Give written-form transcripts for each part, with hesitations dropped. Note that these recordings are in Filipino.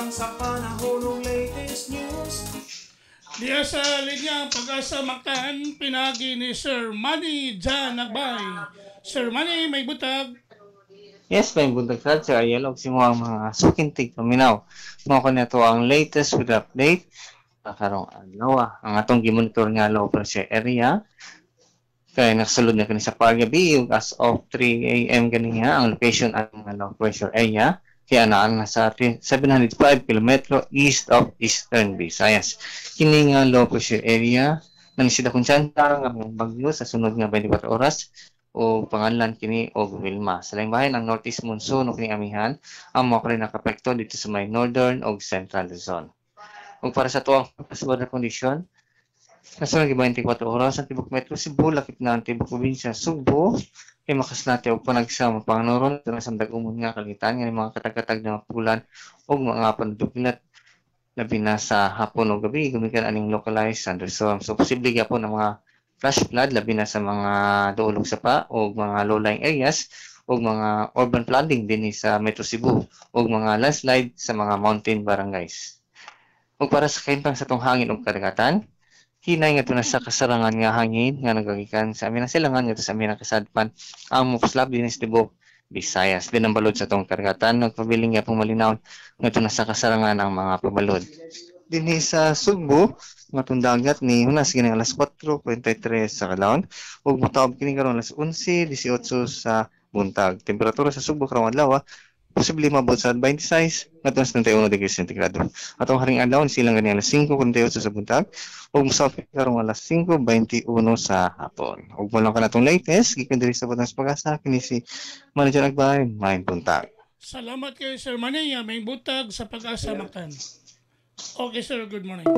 Kahintang sa panahon ng latest news. Diya sa linya pag-asa makan pinagi ni Sir Manny Jan Nagbay. Sir Manny, may butag. Yes, may buntag sad sa Ariel og simo ang mga sukintig paminaw. Mao ko nito ang latest with update karong adlaw. Ang atong gimonitor nga low pressure area kay nakasulod na kani sa paggabi ug as of 3 AM ganiha ang location at mga low pressure area kaya naan na sa 705 km east of Eastern Visayas. Kini nga low pressure area nang sida konsyanta nga bagyo sa sunod nga 24 oras o pangalan kini og Wilma. Sa laing bahin ang northeast monsoon o kini amihan ang mga kani nakapekto dito sa may northern o central Luzon. Ug para sa tuwang pasubad na kondisyon, kasunod 24 oras ang tibok Metro Cebu, lakip na ang tibok probinsya Sugbo, kay makaslati og panagsama panganuron sa samdag umon nga kagitan nga mga katag-katag na pulan og mga pandugilat labi na sa hapon o gabi gumikan aning localized thunderstorm. So posible gyapon ang mga flash flood labi na sa mga duolog sapa o mga low-lying areas o mga urban flooding din sa Metro Cebu o mga landslide sa mga mountain barangays. Ug para sa kahintang sa tong hangin ug kadagatan, hinay nga na sa kasarangan nga hangin nga nagagikan sa amin silangan nga sa amin kasadpan ang moslab din sa tibok Visayas din ang balod sa tong karagatan nagpabiling nga pong malinaw nga na sa kasarangan ang mga pabalod. Dinhi sa Sugbo nga dagat ni hunas kini alas 4:43 sa kadlawon ug motaob kini karon alas 11:18 sa buntag. Temperatura sa Sugbo karong adlaw posible mabot sa 26 ngadto sa 31 degrees sentigado. Atong haring adlaw silang gani alas 5:48 sa buntag ug mosapit karong alas 5:21 sa hapon. Ug mo lang kanatong latest gikan diri sa Butang Pag-asa kini si Manager Nagbay, may buntag. Salamat kay Sir Manny, may butag sa pag-asa makan. Okay sir, good morning.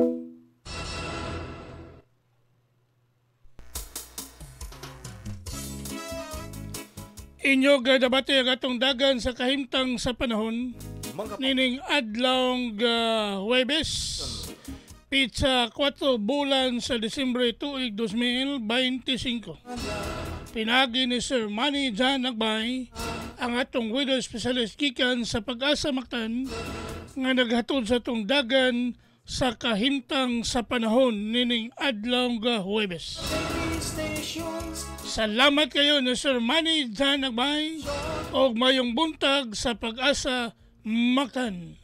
Inyo gadabati ang atong dagan sa kahimtang sa panahon nining adlawng Huwebes pizza 4 bulan sa Disyembre tuig 2025. Pinagi ni Sir Manny Jan Nagbay ang atong weather specialist gikan sa Pag-asa Mactan nga naghatod sa atong dagan sa kahimtang sa panahon nining adlawng Huwebes. Salamat kayo ni Sir Manny Jan Nagbay og mayong buntag sa Pag-asa Mactan.